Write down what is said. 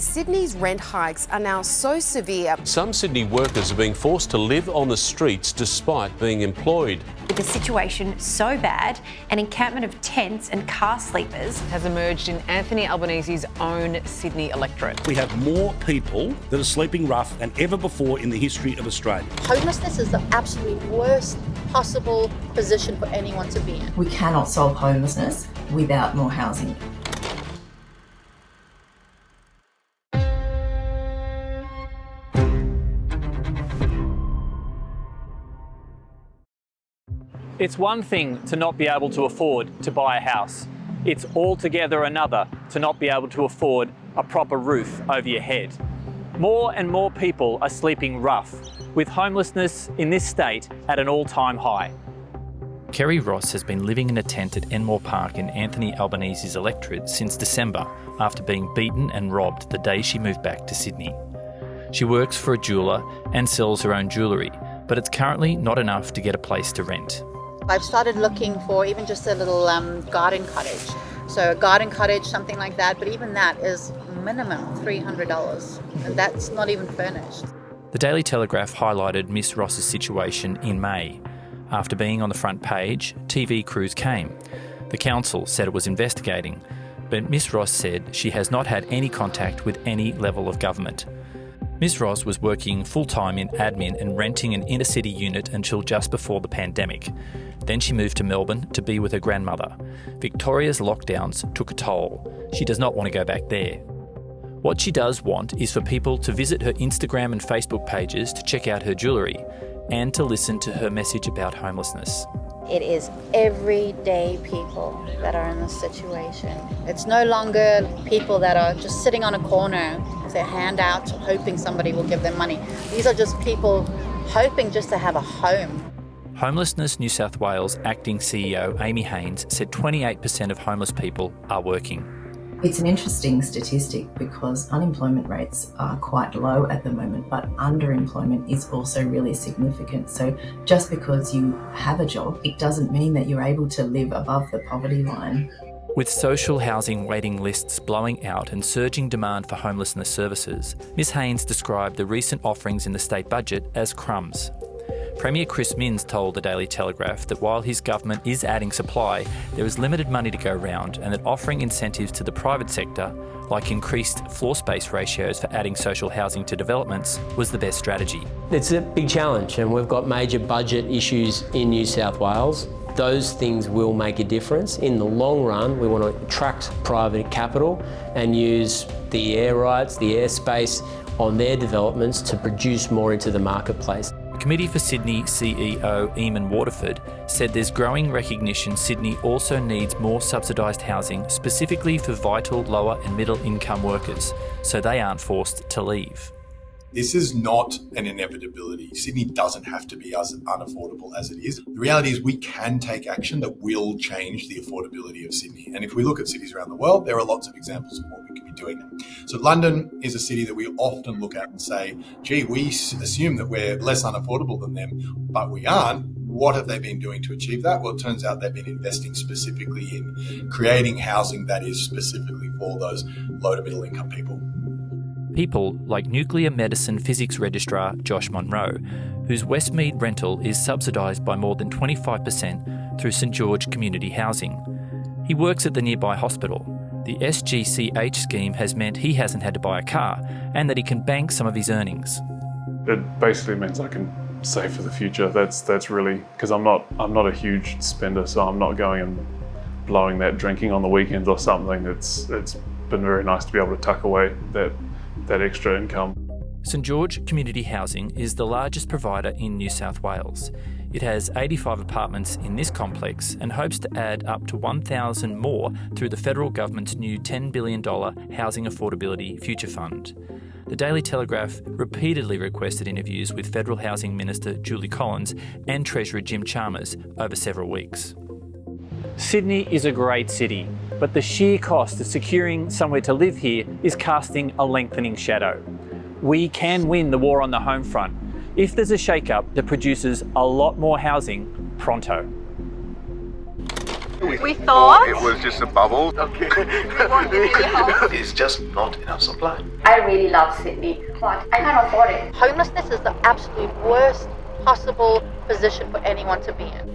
Sydney's rent hikes are now so severe. Some Sydney workers are being forced to live on the streets despite being employed. With the situation so bad, an encampment of tents and car sleepers has emerged in Anthony Albanese's own Sydney electorate. We have more people that are sleeping rough than ever before in the history of Australia. Homelessness is the absolute worst possible position for anyone to be in. We cannot solve homelessness without more housing. It's one thing to not be able to afford to buy a house. It's altogether another to not be able to afford a proper roof over your head. More and more people are sleeping rough, with homelessness in this state at an all-time high. Kerry Ross has been living in a tent at Enmore Park in Anthony Albanese's electorate since December, after being beaten and robbed the day she moved back to Sydney. She works for a jeweller and sells her own jewellery, but it's currently not enough to get a place to rent. I've started looking for even just a little garden cottage. So a garden cottage, something like that, but even that is minimum $300, and that's not even furnished. The Daily Telegraph highlighted Miss Ross's situation in May. After being on the front page, TV crews came. The council said it was investigating, but Miss Ross said she has not had any contact with any level of government. Ms Ross was working full-time in admin and renting an inner-city unit until just before the pandemic. Then she moved to Melbourne to be with her grandmother. Victoria's lockdowns took a toll. She does not want to go back there. What she does want is for people to visit her Instagram and Facebook pages to check out her jewellery and to listen to her message about homelessness. It is everyday people that are in this situation. It's no longer people that are just sitting on a corner with their hand out hoping somebody will give them money. These are just people hoping just to have a home. Homelessness New South Wales Acting CEO Amy Haynes said 28% of homeless people are working. It's an interesting statistic because unemployment rates are quite low at the moment, but underemployment is also really significant. So just because you have a job, it doesn't mean that you're able to live above the poverty line. With social housing waiting lists blowing out and surging demand for homelessness services, Ms Haynes described the recent offerings in the state budget as crumbs. Premier Chris Minns told the Daily Telegraph that while his government is adding supply, there is limited money to go round, and that offering incentives to the private sector, like increased floor space ratios for adding social housing to developments, was the best strategy. It's a big challenge, and we've got major budget issues in New South Wales. Those things will make a difference. In the long run, we want to attract private capital and use the air rights, the airspace on their developments to produce more into the marketplace. Committee for Sydney CEO Eamon Waterford said there's growing recognition Sydney also needs more subsidised housing, specifically for vital lower and middle income workers, so they aren't forced to leave. This is not an inevitability. Sydney doesn't have to be as unaffordable as it is. The reality is we can take action that will change the affordability of Sydney. And if we look at cities around the world, there are lots of examples of what we can be doing. So London is a city that we often look at and say, gee, we assume that we're less unaffordable than them, but we aren't. What have they been doing to achieve that? Well, it turns out they've been investing specifically in creating housing that is specifically for those low to middle income people. People like nuclear medicine physics registrar Josh Monroe, whose Westmead rental is subsidised by more than 25% through St George Community Housing. He works at the nearby hospital. The SGCH scheme has meant he hasn't had to buy a car and that he can bank some of his earnings. It basically means I can save for the future. That's really, because I'm not a huge spender, so I'm not going and blowing that drinking on the weekends or something. It's been very nice to be able to tuck away that extra income. St George Community Housing is the largest provider in New South Wales. It has 85 apartments in this complex and hopes to add up to 1,000 more through the federal government's new $10 billion Housing Affordability Future Fund. The Daily Telegraph repeatedly requested interviews with Federal Housing Minister Julie Collins and Treasurer Jim Chalmers over several weeks. Sydney is a great city, but the sheer cost of securing somewhere to live here is casting a lengthening shadow. We can win the war on the home front if there's a shake-up that produces a lot more housing pronto. We thought it was just a bubble. Okay. There's just not enough supply. I really love Sydney, but I can't afford it. Homelessness is the absolute worst possible position for anyone to be in.